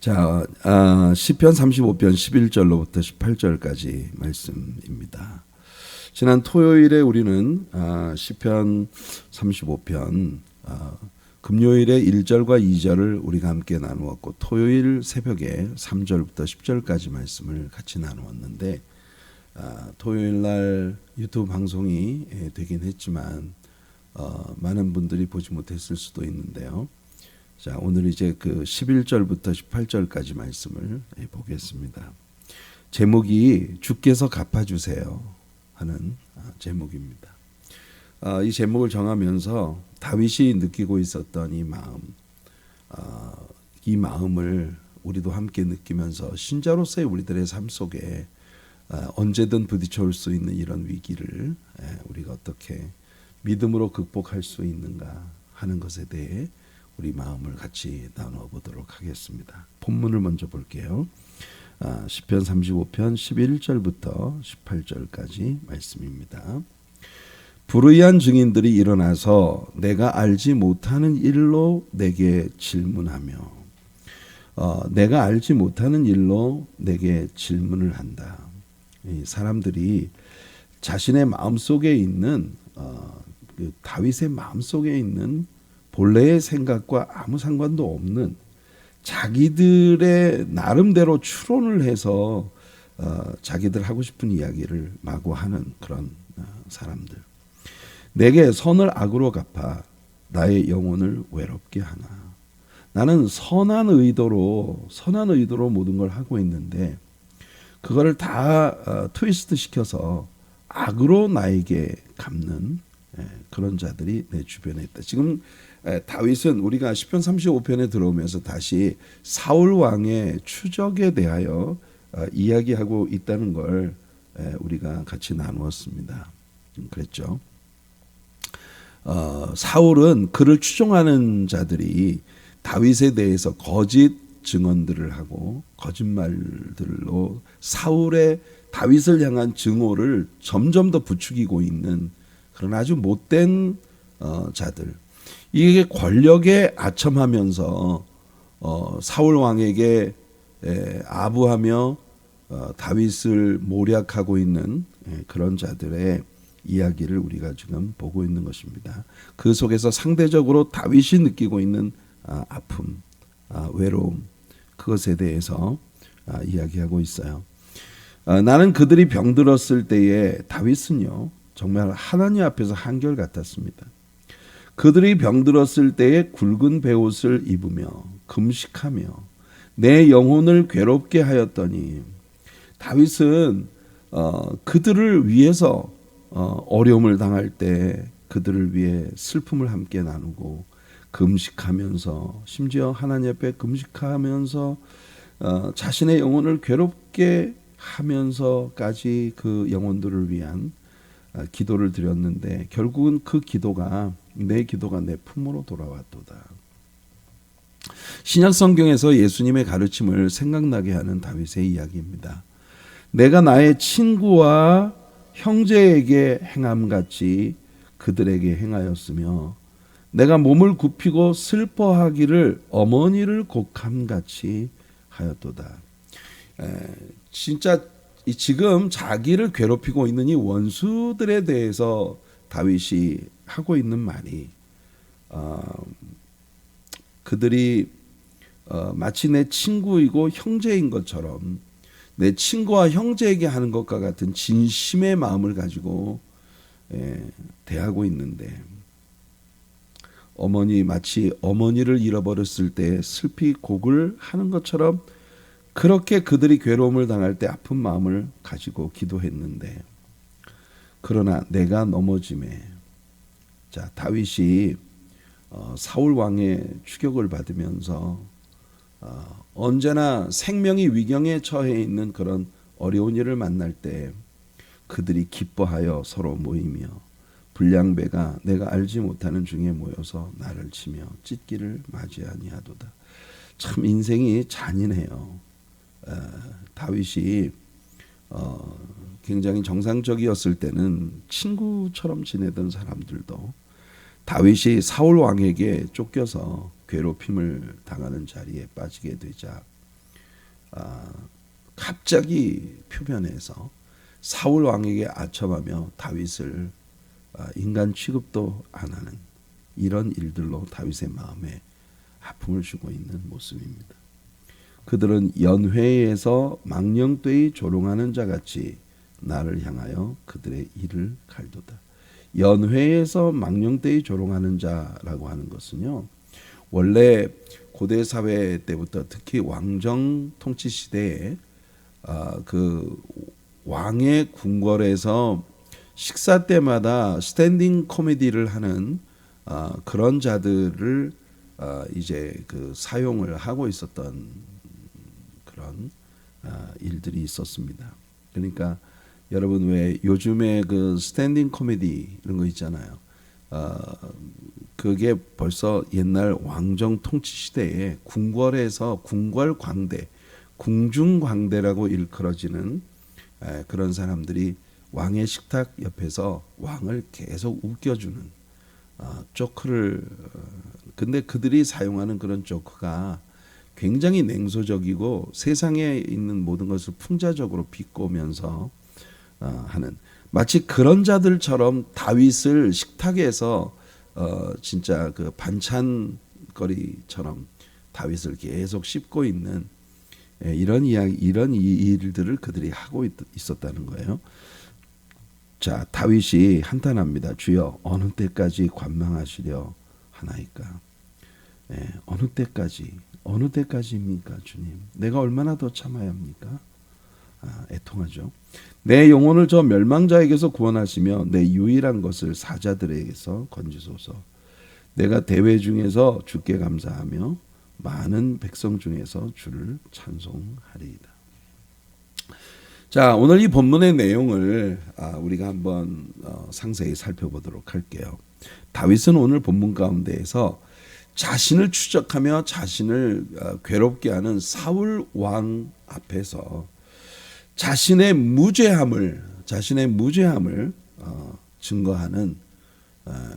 자, 시편 35편 11절로부터 18절까지 말씀입니다. 지난 토요일에 우리는 시편 35편 금요일에 1절과 2절을 우리가 함께 나누었고, 토요일 새벽에 3절부터 10절까지 말씀을 같이 나누었는데, 토요일 날 유튜브 방송이 되긴 했지만 많은 분들이 보지 못했을 수도 있는데요. 자, 오늘 이제 그 11절부터 18절까지 말씀을 보겠습니다. 제목이 주께서 갚아주세요 하는 제목입니다. 이 제목을 정하면서 다윗이 느끼고 있었던 이 마음을 우리도 함께 느끼면서 신자로서의 우리들의 삶 속에 언제든 부딪혀올 수 있는 이런 위기를 우리가 어떻게 믿음으로 극복할 수 있는가 하는 것에 대해 우리 마음을 같이 나누어 보도록 하겠습니다. 본문을 먼저 볼게요. 시편 35편 11절부터 18절까지 말씀입니다. 불의한 증인들이 일어나서 내가 알지 못하는 일로 내게 질문하며 내가 알지 못하는 일로 내게 질문을 한다. 이 사람들이 자신의 마음속에 있는 그 다윗의 마음속에 있는 본래의 생각과 아무 상관도 없는 자기들의 나름대로 추론을 해서 자기들 하고 싶은 이야기를 마구 하는 그런 사람들. 내게 선을 악으로 갚아 나의 영혼을 외롭게 하나. 나는 선한 의도로 모든 걸 하고 있는데 그거를 다 트위스트 시켜서 악으로 나에게 갚는 그런 자들이 내 주변에 있다. 지금 다윗은 우리가 시편 35편에 들어오면서 다시 사울 왕의 추적에 대하여 이야기하고 있다는 걸 우리가 같이 나누었습니다. 그랬죠. 사울은 그를 추종하는 자들이 다윗에 대해서 거짓 증언들을 하고 거짓말들로 다윗을 향한 증오를 점점 더 부추기고 있는 그런 아주 못된 자들. 이게 권력에 아첨하면서 사울 왕에게 아부하며 다윗을 모략하고 있는 그런 자들의 이야기를 우리가 지금 보고 있는 것입니다. 그 속에서 상대적으로 다윗이 느끼고 있는 아픔, 외로움, 그것에 대해서 이야기하고 있어요. 나는 그들이 병들었을 때에 다윗은요 정말 하나님 앞에서 한결 같았습니다. 그들이 병들었을 때에 굵은 베옷을 입으며 금식하며 내 영혼을 괴롭게 하였더니, 다윗은 그들을 위해서 어려움을 당할 때 그들을 위해 슬픔을 함께 나누고 금식하면서, 심지어 하나님 앞에 금식하면서 자신의 영혼을 괴롭게 하면서까지 그 영혼들을 위한 기도를 드렸는데, 결국은 그 기도가 내 품으로 돌아왔도다. 신약 성경에서 예수님의 가르침을 생각나게 하는 다윗의 이야기입니다. 내가 나의 친구와 형제에게 행함같이 그들에게 행하였으며 내가 몸을 굽히고 슬퍼하기를 어머니를 곡함같이 하였도다. 진짜 지금 자기를 괴롭히고 있는 이 원수들에 대해서 다윗이 하고 있는 말이, 그들이 마치 내 친구이고 형제인 것처럼 내 친구와 형제에게 하는 것과 같은 진심의 마음을 가지고 대하고 있는데, 마치 어머니를 잃어버렸을 때 슬피 곡을 하는 것처럼 그렇게 그들이 괴로움을 당할 때 아픈 마음을 가지고 기도했는데, 그러나 내가 넘어짐에, 자, 다윗이 사울 왕의 추격을 받으면서 언제나 생명이 위경에 처해 있는 그런 어려운 일을 만날 때 그들이 기뻐하여 서로 모이며 불량배가 내가 알지 못하는 중에 모여서 나를 치며 찢기를 맞이하니하도다. 참 인생이 잔인해요. 다윗이 굉장히 정상적이었을 때는 친구처럼 지내던 사람들도 다윗이 사울 왕에게 쫓겨서 괴롭힘을 당하는 자리에 빠지게 되자 갑자기 표면에서 사울 왕에게 아첨하며 다윗을 인간 취급도 안 하는 이런 일들로 다윗의 마음에 아픔을 주고 있는 모습입니다. 그들은 연회에서 망령되이 조롱하는 자같이 나를 향하여 그들의 일을 갈도다. 연회에서 망령되이 조롱하는 자라고 하는 것은요, 원래 고대 사회 때부터 특히 왕정 통치 시대에 그 왕의 궁궐에서 식사 때마다 스탠딩 코미디를 하는 그런 자들을 이제 그 사용을 하고 있었던 그런 일들이 있었습니다. 그러니까 여러분 왜 요즘에 그 스탠딩 코미디 이런 거 있잖아요. 그게 벌써 옛날 왕정 통치 시대에 궁궐에서 궁궐 광대, 궁중 광대라고 일컬어지는 그런 사람들이 왕의 식탁 옆에서 왕을 계속 웃겨주는 조크를, 근데 그들이 사용하는 그런 조크가 굉장히 냉소적이고 세상에 있는 모든 것을 풍자적으로 비꼬면서 하는, 마치 그런 자들처럼 다윗을 식탁에서 진짜 그 반찬거리처럼 다윗을 계속 씹고 있는 이런 이야기, 이런 일들을 그들이 하고 있었다는 거예요. 자, 다윗이 한탄합니다. 주여, 어느 때까지 관망하시려 하나이까? 어느 때까지입니까, 주님? 내가 얼마나 더 참아야 합니까? 애통하죠. 내 영혼을 저 멸망자에게서 구원하시며 내 유일한 것을 사자들에게서 건지소서. 내가 대회 중에서 주께 감사하며 많은 백성 중에서 주를 찬송하리이다. 자, 오늘 이 본문의 내용을 우리가 한번 상세히 살펴보도록 할게요. 다윗은 오늘 본문 가운데에서 자신을 추적하며 자신을 괴롭게 하는 사울 왕 앞에서 자신의 무죄함을 증거하는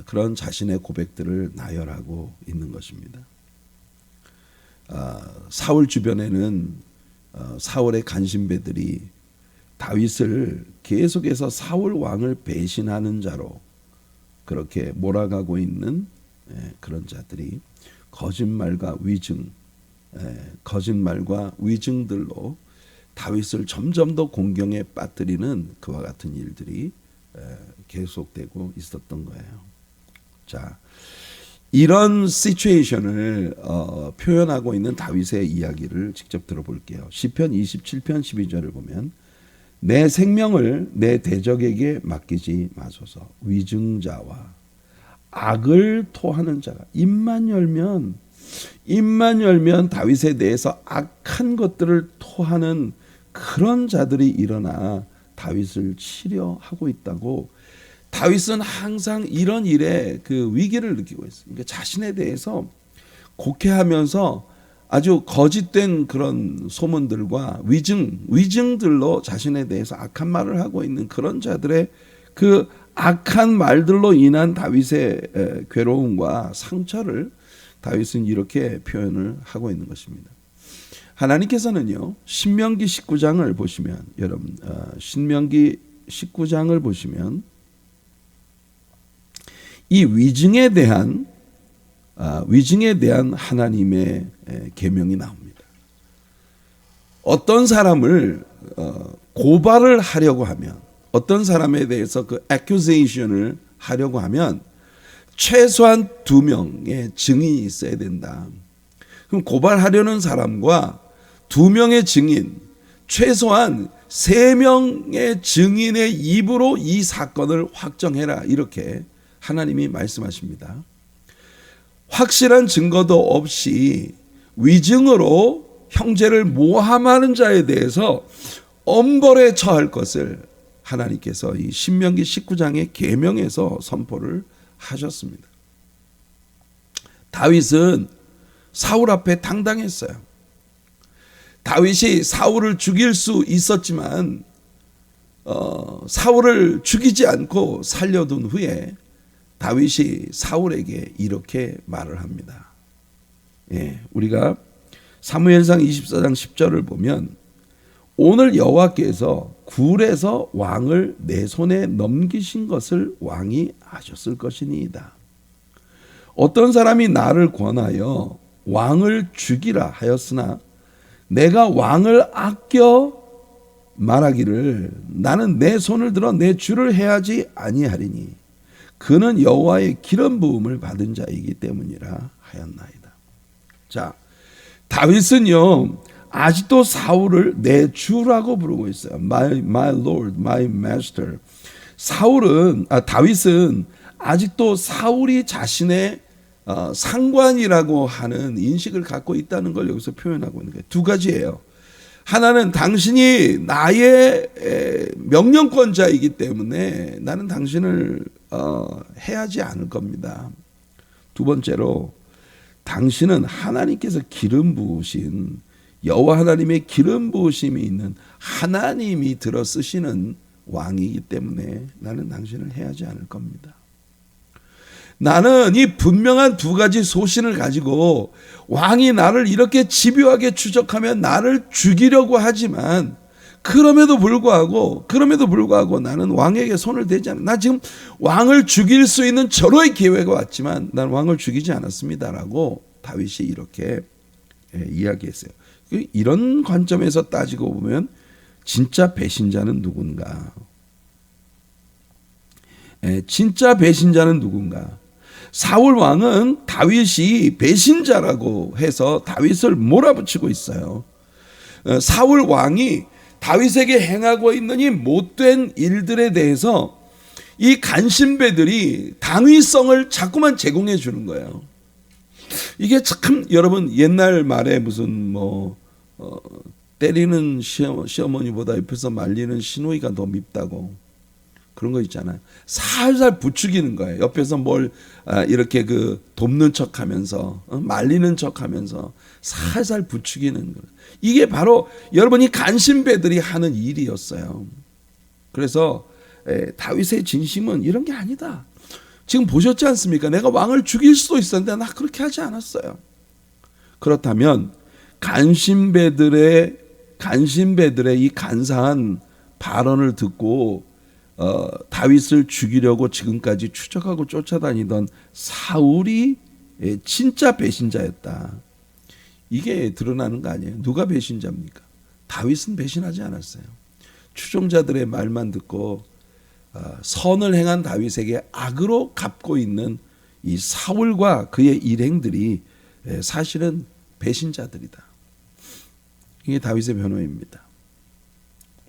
그런 자신의 고백들을 나열하고 있는 것입니다. 사울 주변에는 사울의 간신배들이 다윗을 계속해서 사울 왕을 배신하는 자로 그렇게 몰아가고 있는 그런 자들이 거짓말과 위증들로 다윗을 점점 더 공경에 빠뜨리는 그와 같은 일들이 계속되고 있었던 거예요. 자, 이런 시츄에이션을 표현하고 있는 다윗의 이야기를 직접 들어볼게요. 시편 27편 12절을 보면 내 생명을 내 대적에게 맡기지 마소서. 위증자와 악을 토하는 자가 입만 열면 다윗에 대해서 악한 것들을 토하는 그런 자들이 일어나 다윗을 치려하고 있다고. 다윗은 항상 이런 일에 그 위기를 느끼고 있어요. 그러니까 자신에 대해서 곡해하면서 아주 거짓된 그런 소문들과 위증들로 자신에 대해서 악한 말을 하고 있는 그런 자들의 그 악한 말들로 인한 다윗의 괴로움과 상처를 다윗은 이렇게 표현을 하고 있는 것입니다. 하나님께서는요, 신명기 19장을 보시면, 여러분, 신명기 19장을 보시면 이 위증에 대한 하나님의 계명이 나옵니다. 어떤 사람을 고발을 하려고 하면, 어떤 사람에 대해서 그 accusation을 하려고 하면 최소한 2명의 증인이 있어야 된다. 그럼 고발하려는 사람과 2명의 증인, 최소한 3명의 증인의 입으로 이 사건을 확정해라. 이렇게 하나님이 말씀하십니다. 확실한 증거도 없이 위증으로 형제를 모함하는 자에 대해서 엄벌에 처할 것을 하나님께서 이 신명기 19장의 계명에서 선포를 하셨습니다. 다윗은 사울 앞에 당당했어요. 다윗이 사울을 죽일 수 있었지만 사울을 죽이지 않고 살려둔 후에 다윗이 사울에게 이렇게 말을 합니다. 우리가 사무엘상 24장 10절을 보면 오늘 여호와께서 굴에서 왕을 내 손에 넘기신 것을 왕이 아셨을 것이니이다. 어떤 사람이 나를 권하여 왕을 죽이라 하였으나 내가 왕을 아껴 말하기를 나는 내 손을 들어 내 주를 해하지 아니하리니 그는 여호와의 기름 부음을 받은 자이기 때문이라 하였나이다. 자, 다윗은요 아직도 사울을 내 주라고 부르고 있어요. My Lord, my Master. 다윗은 아직도 사울이 자신의 상관이라고 하는 인식을 갖고 있다는 걸 여기서 표현하고 있는 거예요. 두 가지예요. 하나는 당신이 나의 명령권자이기 때문에 나는 당신을 해하지 않을 겁니다. 두 번째로 당신은 하나님께서 기름 부으신 여호와 하나님의 기름 부으심이 있는 하나님이 들어 쓰시는 왕이기 때문에 나는 당신을 해하지 않을 겁니다. 나는 이 분명한 두 가지 소신을 가지고 왕이 나를 이렇게 집요하게 추적하면 나를 죽이려고 하지만 그럼에도 불구하고 나는 왕에게 손을 대지 않아. 나 지금 왕을 죽일 수 있는 절호의 기회가 왔지만 난 왕을 죽이지 않았습니다라고 다윗이 이렇게 이야기했어요. 이런 관점에서 따지고 보면 진짜 배신자는 누군가? 진짜 배신자는 누군가? 사울 왕은 다윗이 배신자라고 해서 다윗을 몰아붙이고 있어요. 사울 왕이 다윗에게 행하고 있는 이 못된 일들에 대해서 이 간신배들이 당위성을 자꾸만 제공해 주는 거예요. 이게 참 여러분 옛날 말에 무슨 때리는 시어머니보다 옆에서 말리는 시누이가 더 밉다고 그런 거 있잖아요. 살살 부추기는 거예요. 옆에서 뭘 이렇게 돕는 척하면서 말리는 척하면서 살살 부추기는 거예요. 이게 바로 여러분이 간신배들이 하는 일이었어요. 그래서 다윗의 진심은 이런 게 아니다. 지금 보셨지 않습니까? 내가 왕을 죽일 수도 있었는데 나 그렇게 하지 않았어요. 그렇다면 간신배들의 이 간사한 발언을 듣고 다윗을 죽이려고 지금까지 추적하고 쫓아다니던 사울이 진짜 배신자였다. 이게 드러나는 거 아니에요? 누가 배신자입니까? 다윗은 배신하지 않았어요. 추종자들의 말만 듣고 선을 행한 다윗에게 악으로 갚고 있는 이 사울과 그의 일행들이 사실은 배신자들이다. 이게 다윗의 변호입니다.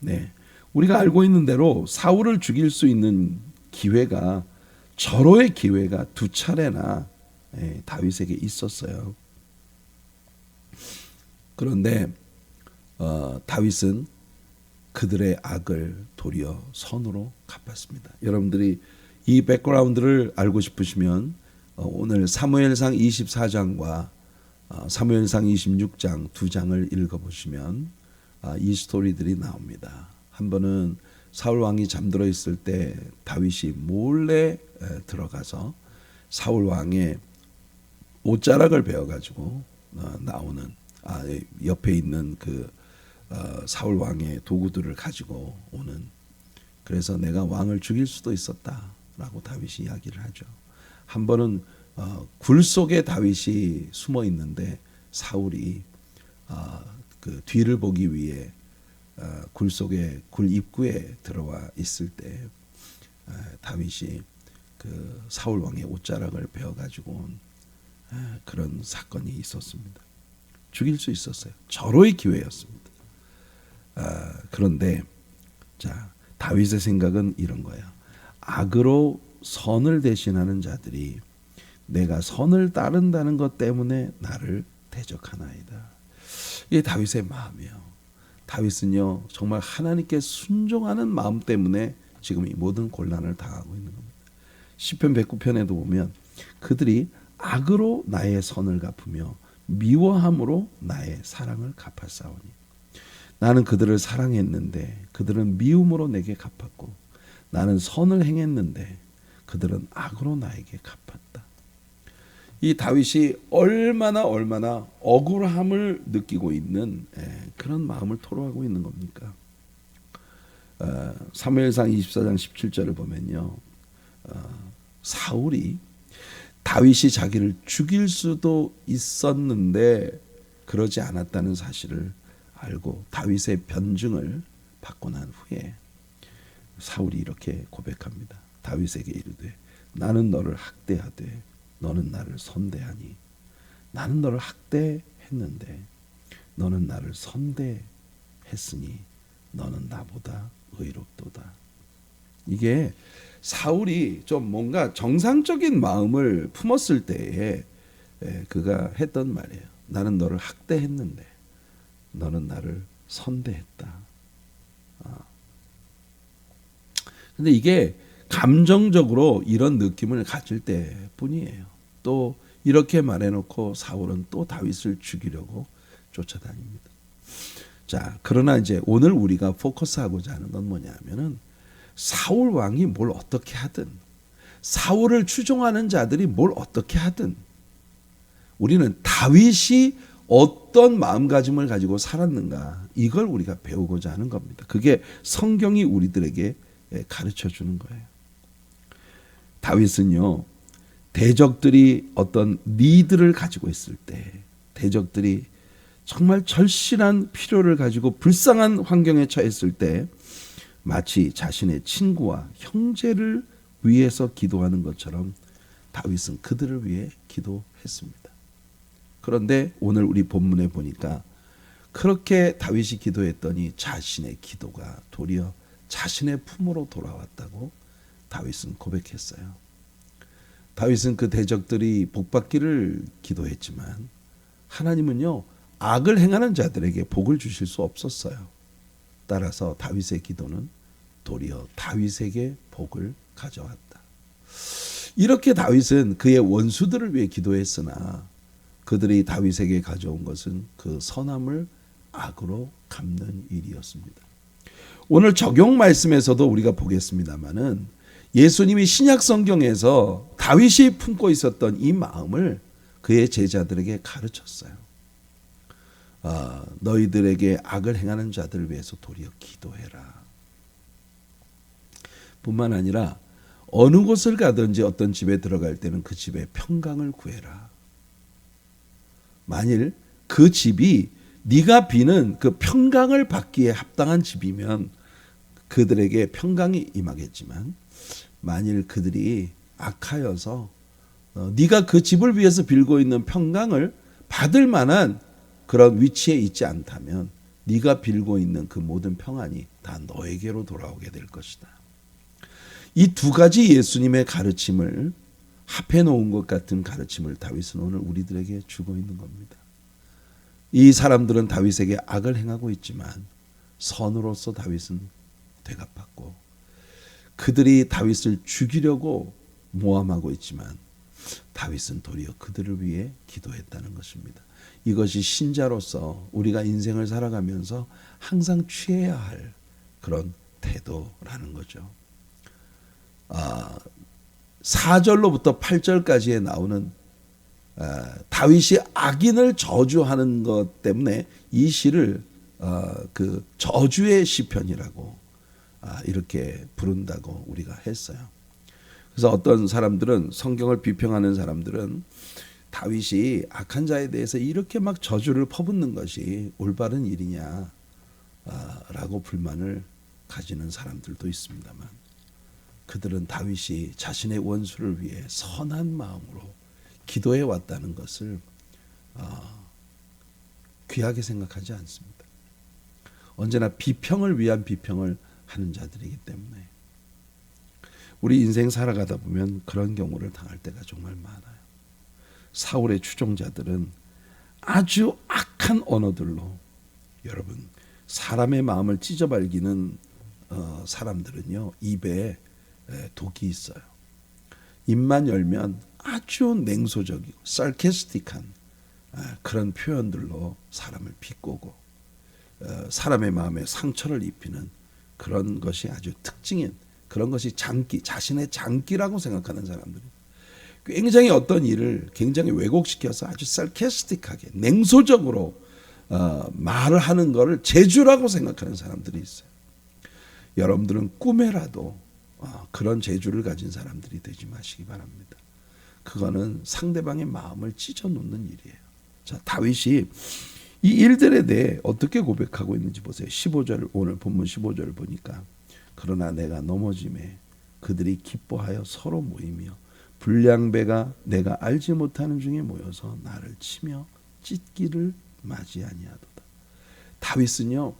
네, 우리가 알고 있는 대로 사울을 죽일 수 있는 기회가 절호의 기회가 두 차례나 다윗에게 있었어요. 그런데 다윗은 그들의 악을 도리어 선으로 갚았습니다. 여러분들이 이 백그라운드를 알고 싶으시면 오늘 사무엘상 24장과 사무엘상 26장 두 장을 읽어보시면 이 스토리들이 나옵니다. 한 번은 사울 왕이 잠들어 있을 때 다윗이 몰래 들어가서 사울 왕의 옷자락을 베어가지고 나오는 옆에 있는 사울 왕의 도구들을 가지고 오는, 그래서 내가 왕을 죽일 수도 있었다라고 다윗이 이야기를 하죠. 한 번은 굴 속에 다윗이 숨어 있는데 사울이 그 뒤를 보기 위해 굴 속에 굴 입구에 들어와 있을 때 다윗이 그 사울 왕의 옷자락을 베어 가지고 온 그런 사건이 있었습니다. 죽일 수 있었어요. 절호의 기회였습니다. 그런데 자, 다윗의 생각은 이런 거예요. 악으로 선을 대신하는 자들이 내가 선을 따른다는 것 때문에 나를 대적하나이다. 이게 다윗의 마음이에요. 다윗은요 정말 하나님께 순종하는 마음 때문에 지금 이 모든 곤란을 당하고 있는 겁니다. 시편 109편에도 보면 그들이 악으로 나의 선을 갚으며 미워함으로 나의 사랑을 갚았사오니 나는 그들을 사랑했는데 그들은 미움으로 내게 갚았고 나는 선을 행했는데 그들은 악으로 나에게 갚았다. 이 다윗이 얼마나 억울함을 느끼고 있는 그런 마음을 토로하고 있는 겁니까? 사무엘상 24장 17절을 보면요, 사울이 다윗이 자기를 죽일 수도 있었는데 그러지 않았다는 사실을 알고 다윗의 변증을 받고 난 후에 사울이 이렇게 고백합니다. 다윗에게 이르되 나는 너를 학대하되 너는 나를 선대하니 나는 너를 학대했는데 너는 나를 선대했으니 너는 나보다 의롭도다. 이게 사울이 좀 뭔가 정상적인 마음을 품었을 때에 그가 했던 말이에요. 나는 너를 학대했는데 너는 나를 선대했다. 근데 이게 감정적으로 이런 느낌을 가질 때뿐이에요. 또 이렇게 말해놓고 사울은 또 다윗을 죽이려고 쫓아다닙니다. 자, 그러나 이제 오늘 우리가 포커스하고자 하는 건 뭐냐면은 사울 왕이 뭘 어떻게 하든 사울을 추종하는 자들이 뭘 어떻게 하든 우리는 다윗이 어떤 마음가짐을 가지고 살았는가 이걸 우리가 배우고자 하는 겁니다. 그게 성경이 우리들에게 가르쳐 주는 거예요. 다윗은요, 대적들이 어떤 니드를 가지고 있을 때, 대적들이 정말 절실한 필요를 가지고 불쌍한 환경에 처했을 때 마치 자신의 친구와 형제를 위해서 기도하는 것처럼 다윗은 그들을 위해 기도했습니다. 그런데 오늘 우리 본문에 보니까 그렇게 다윗이 기도했더니 자신의 기도가 도리어 자신의 품으로 돌아왔다고 다윗은 고백했어요. 다윗은 그 대적들이 복받기를 기도했지만 하나님은요, 악을 행하는 자들에게 복을 주실 수 없었어요. 따라서 다윗의 기도는 도리어 다윗에게 복을 가져왔다. 이렇게 다윗은 그의 원수들을 위해 기도했으나 그들이 다윗에게 가져온 것은 그 선함을 악으로 갚는 일이었습니다. 오늘 적용 말씀에서도 우리가 보겠습니다마는 예수님이 신약 성경에서 다윗이 품고 있었던 이 마음을 그의 제자들에게 가르쳤어요. 너희들에게 악을 행하는 자들을 위해서 도리어 기도해라. 뿐만 아니라 어느 곳을 가든지 어떤 집에 들어갈 때는 그 집에 평강을 구해라. 만일 그 집이 네가 비는 그 평강을 받기에 합당한 집이면 그들에게 평강이 임하겠지만 만일 그들이 악하여서 네가 그 집을 위해서 빌고 있는 평강을 받을 만한 그런 위치에 있지 않다면 네가 빌고 있는 그 모든 평안이 다 너에게로 돌아오게 될 것이다. 이 두 가지 예수님의 가르침을 합해 놓은 것 같은 가르침을 다윗은 오늘 우리들에게 주고 있는 겁니다. 이 사람들은 다윗에게 악을 행하고 있지만 선으로서 다윗은 대갚았고 그들이 다윗을 죽이려고 모함하고 있지만 다윗은 도리어 그들을 위해 기도했다는 것입니다. 이것이 신자로서 우리가 인생을 살아가면서 항상 취해야 할 그런 태도라는 거죠. 4절로부터 8절까지에 나오는 다윗이 악인을 저주하는 것 때문에 이 시를 그 저주의 시편이라고 이렇게 부른다고 우리가 했어요. 그래서 어떤 사람들은 성경을 비평하는 사람들은 다윗이 악한 자에 대해서 이렇게 막 저주를 퍼붓는 것이 올바른 일이냐 라고 불만을 가지는 사람들도 있습니다만 그들은 다윗이 자신의 원수를 위해 선한 마음으로 기도해 왔다는 것을 귀하게 생각하지 않습니다. 언제나 비평을 위한 비평을 하는 자들이기 때문에 우리 인생 살아가다 보면 그런 경우를 당할 때가 정말 많아요. 사울의 추종자들은 아주 악한 언어들로 여러분 사람의 마음을 찢어발기는 사람들은요 입에 독이 있어요. 입만 열면 아주 냉소적이고 sarcastic한 그런 표현들로 사람을 비꼬고 사람의 마음에 상처를 입히는 그런 것이 아주 특징인 그런 것이 장기, 자신의 장기라고 생각하는 사람들이 굉장히 어떤 일을 굉장히 왜곡시켜서 아주 sarcastic하게 냉소적으로 말을 하는 것을 재주라고 생각하는 사람들이 있어요. 여러분들은 꿈에라도 그런 재주를 가진 사람들이 되지 마시기 바랍니다. 그거는 상대방의 마음을 찢어놓는 일이에요. 자, 다윗이 이 일들에 대해 어떻게 고백하고 있는지 보세요. 15절, 오늘 본문 15절을 보니까 그러나 내가 넘어짐에 그들이 기뻐하여 서로 모이며 불량배가 내가 알지 못하는 중에 모여서 나를 치며 찢기를 맞이 아니하도다. 다윗은요,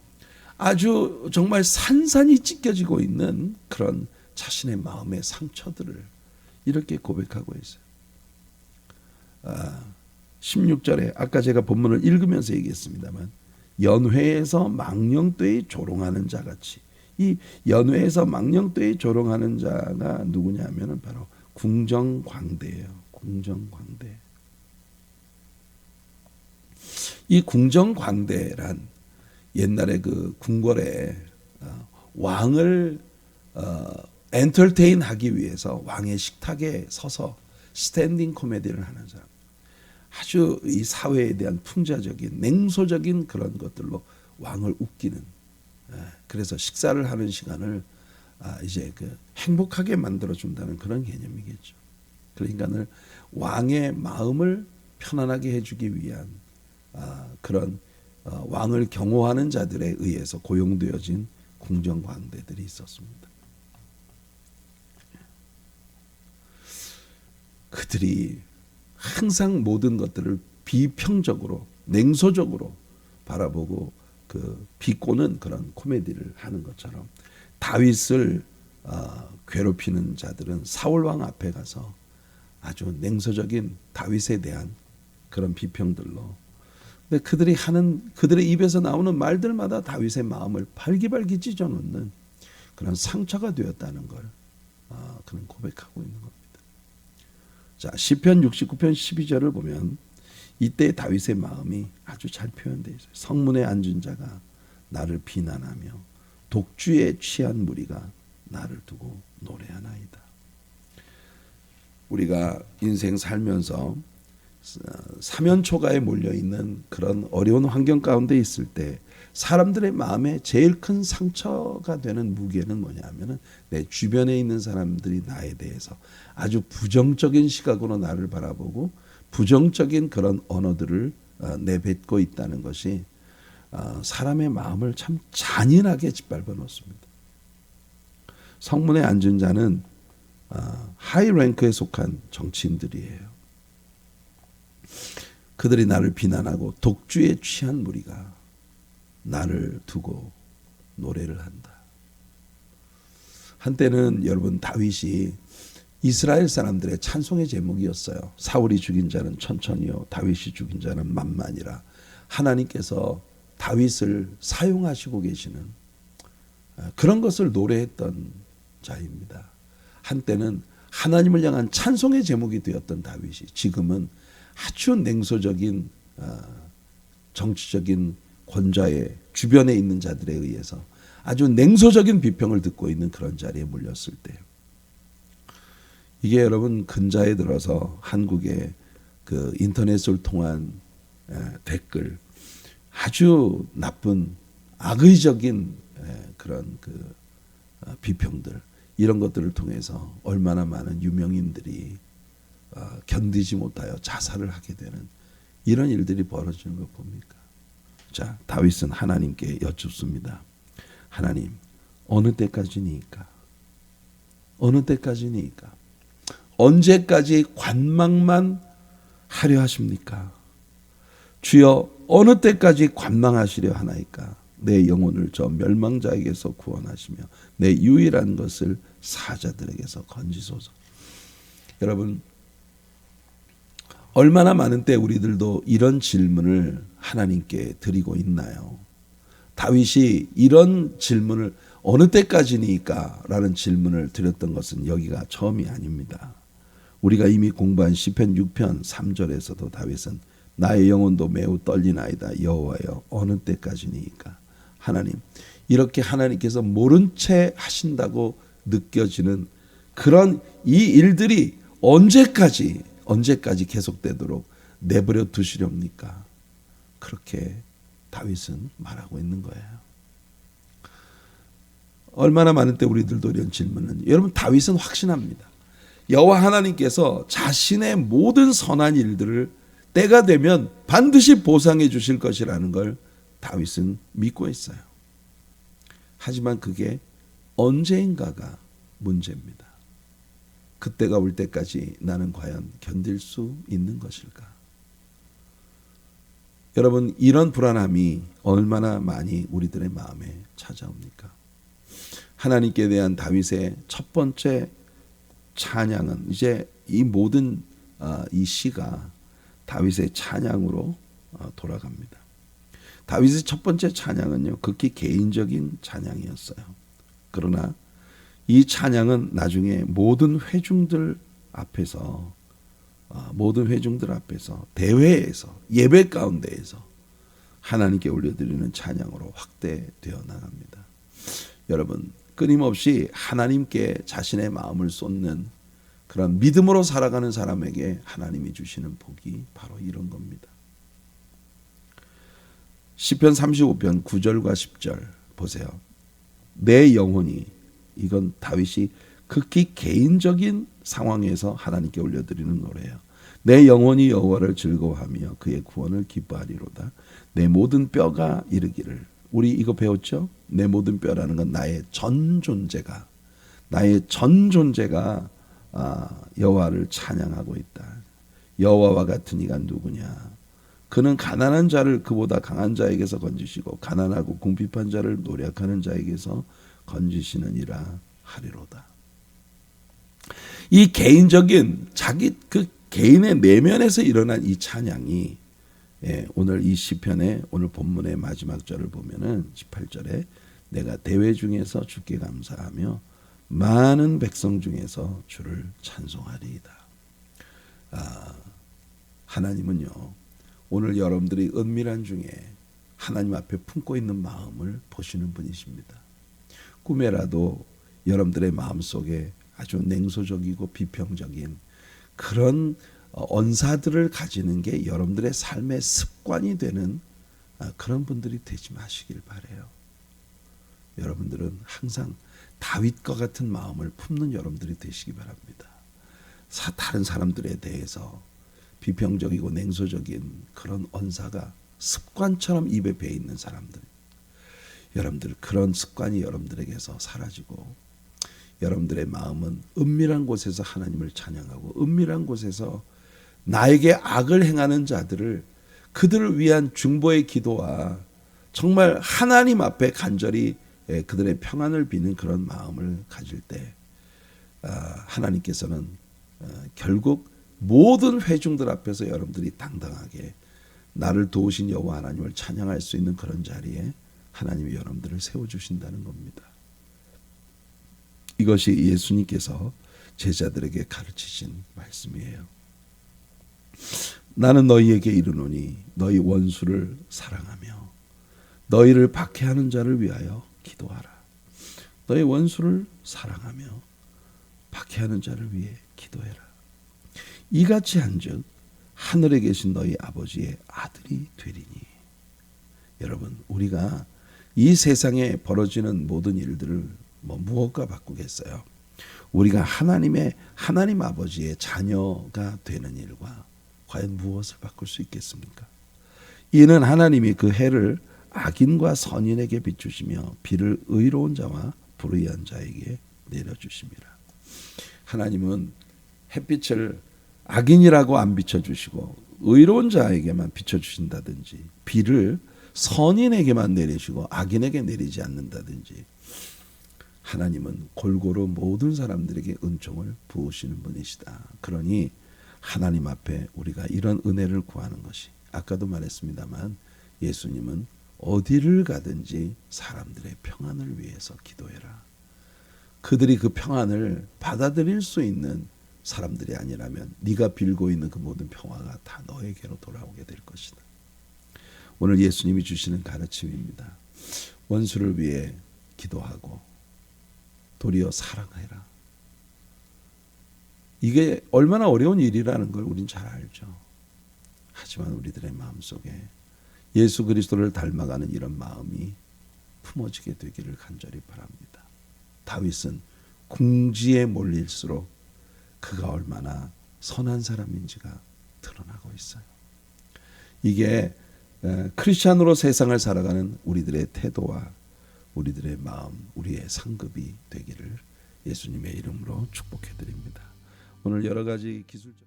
아주 정말 산산이 찢겨지고 있는 그런 자신의 마음의 상처들을 이렇게 고백하고 있어요. 16절에 아까 제가 본문을 읽으면서 얘기했습니다만 연회에서 망령되이 조롱하는 자같이, 이 연회에서 망령되이 조롱하는 자가 누구냐면은 바로 궁정광대예요. 궁정광대. 이 궁정광대란 옛날에 그 궁궐에 왕을 엔터테인 하기 위해서 왕의 식탁에 서서 스탠딩 코미디를 하는 사람. 아주 이 사회에 대한 풍자적인 냉소적인 그런 것들로 왕을 웃기는, 그래서 식사를 하는 시간을 이제 그 행복하게 만들어 준다는 그런 개념이겠죠. 그러니까는 왕의 마음을 편안하게 해주기 위한 그런 왕을 경호하는 자들에 의해서 고용되어진 궁정광대들이 있었습니다. 그들이 항상 모든 것들을 비평적으로 냉소적으로 바라보고 그 비꼬는 그런 코미디를 하는 것처럼 다윗을 괴롭히는 자들은 사울 왕 앞에 가서 아주 냉소적인 다윗에 대한 그런 비평들로, 근데 그들의 입에서 나오는 말들마다 다윗의 마음을 발기발기 찢어놓는 그런 상처가 되었다는 걸 그는 고백하고 있는 겁니다. 자, 시편 69편 12절을 보면 이때 다윗의 마음이 아주 잘 표현되어 있어요. 성문에 앉은 자가 나를 비난하며 독주에 취한 무리가 나를 두고 노래하나이다. 우리가 인생 살면서 사면초가에 몰려있는 그런 어려운 환경 가운데 있을 때 사람들의 마음에 제일 큰 상처가 되는 무게는 뭐냐면은 내 주변에 있는 사람들이 나에 대해서 아주 부정적인 시각으로 나를 바라보고 부정적인 그런 언어들을 내뱉고 있다는 것이 사람의 마음을 참 잔인하게 짓밟아 놓습니다. 성문에 앉은 자는 하이 랭크에 속한 정치인들이에요. 그들이 나를 비난하고 독주에 취한 무리가 나를 두고 노래를 한다. 한때는 여러분 다윗이 이스라엘 사람들의 찬송의 제목이었어요. 사울이 죽인 자는 천천히요 다윗이 죽인 자는 만만이라. 하나님께서 다윗을 사용하시고 계시는 그런 것을 노래했던 자입니다. 한때는 하나님을 향한 찬송의 제목이 되었던 다윗이 지금은 아주 냉소적인 정치적인 권좌의 주변에 있는 자들에 의해서 아주 냉소적인 비평을 듣고 있는 그런 자리에 몰렸을 때요. 이게 여러분 근자에 들어서 한국의 그 인터넷을 통한 댓글, 아주 나쁜 악의적인 그런 그 비평들, 이런 것들을 통해서 얼마나 많은 유명인들이 견디지 못하여 자살을 하게 되는 이런 일들이 벌어지는 것 봅니까? 자, 다윗은 하나님께 여쭙습니다. 하나님, 어느 때까지니까? 어느 때까지니까? 언제까지 관망만 하려 하십니까? 주여, 어느 때까지 관망하시려 하나이까? 내 영혼을 저 멸망자에게서 구원하시며 내 유일한 것을 사자들에게서 건지소서. 여러분, 얼마나 많은 때 우리들도 이런 질문을 하나님께 드리고 있나요? 다윗이 이런 질문을 어느 때까지니까? 라는 질문을 드렸던 것은 여기가 처음이 아닙니다. 우리가 이미 공부한 시편 6편 3절에서도 다윗은 나의 영혼도 매우 떨리나이다. 여호와여, 어느 때까지니까? 하나님, 이렇게 하나님께서 모른 채 하신다고 느껴지는 그런 이 일들이 언제까지 계속되도록 내버려 두시렵니까? 그렇게 다윗은 말하고 있는 거예요. 얼마나 많은 때 우리들도 이런 질문은, 여러분 다윗은 확신합니다. 여호와 하나님께서 자신의 모든 선한 일들을 때가 되면 반드시 보상해 주실 것이라는 걸 다윗은 믿고 있어요. 하지만 그게 언제인가가 문제입니다. 그때가 올 때까지 나는 과연 견딜 수 있는 것일까? 여러분, 이런 불안함이 얼마나 많이 우리들의 마음에 찾아옵니까? 하나님께 대한 다윗의 첫 번째 찬양은, 이제 이 모든 이 시가 다윗의 찬양으로 돌아갑니다. 다윗의 첫 번째 찬양은요, 극히 개인적인 찬양이었어요. 그러나 이 찬양은 나중에 모든 회중들 앞에서 대회에서, 예배 가운데에서 하나님께 올려드리는 찬양으로 확대되어 나갑니다. 여러분, 끊임없이 하나님께 자신의 마음을 쏟는 그런 믿음으로 살아가는 사람에게 하나님이 주시는 복이 바로 이런 겁니다. 시편 35편 9절과 10절 보세요. 내 영혼이, 이건 다윗이 극히 개인적인 상황에서 하나님께 올려드리는 노래예요. 내 영혼이 여호와를 즐거워하며 그의 구원을 기뻐하리로다. 내 모든 뼈가 이르기를. 우리 이거 배웠죠? 내 모든 뼈라는 건 나의 전 존재가 여호와를 찬양하고 있다. 여호와와 같은 이가 누구냐? 그는 가난한 자를 그보다 강한 자에게서 건지시고 가난하고 궁핍한 자를 노력하는 자에게서 건지시느니라 하리로다. 이 개인적인 자기 그 개인의 내면에서 일어난 이 찬양이, 오늘 이 시편의 오늘 본문의 마지막 절을 보면은 18절에 내가 대회 중에서 주께 감사하며 많은 백성 중에서 주를 찬송하리이다. 하나님은요, 오늘 여러분들이 은밀한 중에 하나님 앞에 품고 있는 마음을 보시는 분이십니다. 꿈에라도 여러분들의 마음속에 아주 냉소적이고 비평적인 그런 언사들을 가지는 게 여러분들의 삶의 습관이 되는 그런 분들이 되지 마시길 바라요. 여러분들은 항상 다윗과 같은 마음을 품는 여러분들이 되시기 바랍니다. 다른 사람들에 대해서 비평적이고 냉소적인 그런 언사가 습관처럼 입에 배 있는 사람들, 여러분들 그런 습관이 여러분들에게서 사라지고 여러분들의 마음은 은밀한 곳에서 하나님을 찬양하고 은밀한 곳에서 나에게 악을 행하는 자들을, 그들을 위한 중보의 기도와 정말 하나님 앞에 간절히 그들의 평안을 비는 그런 마음을 가질 때 하나님께서는 결국 모든 회중들 앞에서 여러분들이 당당하게 나를 도우신 여호와 하나님을 찬양할 수 있는 그런 자리에 하나님이 여러분들을 세워주신다는 겁니다. 이것이 예수님께서 제자들에게 가르치신 말씀이에요. 나는 너희에게 이르노니 너희 원수를 사랑하며 너희를 박해하는 자를 위하여 기도하라. 너희 원수를 사랑하며 박해하는 자를 위해 기도해라. 이같이 한즉 하늘에 계신 너희 아버지의 아들이 되리니. 여러분, 우리가 이 세상에 벌어지는 모든 일들을 무엇과 바꾸겠어요? 우리가 하나님 아버지의 자녀가 되는 일과 과연 무엇을 바꿀 수 있겠습니까? 이는 하나님이 그 해를 악인과 선인에게 비추시며 비를 의로운 자와 불의한 자에게 내려주심이라. 하나님은 햇빛을 악인이라고 안 비춰주시고 의로운 자에게만 비춰주신다든지, 비를 선인에게만 내리시고 악인에게 내리지 않는다든지, 하나님은 골고루 모든 사람들에게 은총을 부으시는 분이시다. 그러니 하나님 앞에 우리가 이런 은혜를 구하는 것이, 아까도 말했습니다만 예수님은 어디를 가든지 사람들의 평안을 위해서 기도해라. 그들이 그 평안을 받아들일 수 있는 사람들이 아니라면 네가 빌고 있는 그 모든 평화가 다 너에게로 돌아오게 될 것이다. 오늘 예수님이 주시는 가르침입니다. 원수를 위해 기도하고 도리어 사랑해라. 이게 얼마나 어려운 일이라는 걸 우린 잘 알죠. 하지만 우리들의 마음속에 예수 그리스도를 닮아가는 이런 마음이 품어지게 되기를 간절히 바랍니다. 다윗은 궁지에 몰릴수록 그가 얼마나 선한 사람인지가 드러나고 있어요. 이게 크리스찬으로 세상을 살아가는 우리들의 태도와 우리들의 마음, 우리의 상급이 되기를 예수님의 이름으로 축복해 드립니다. 오늘 여러 가지 기술적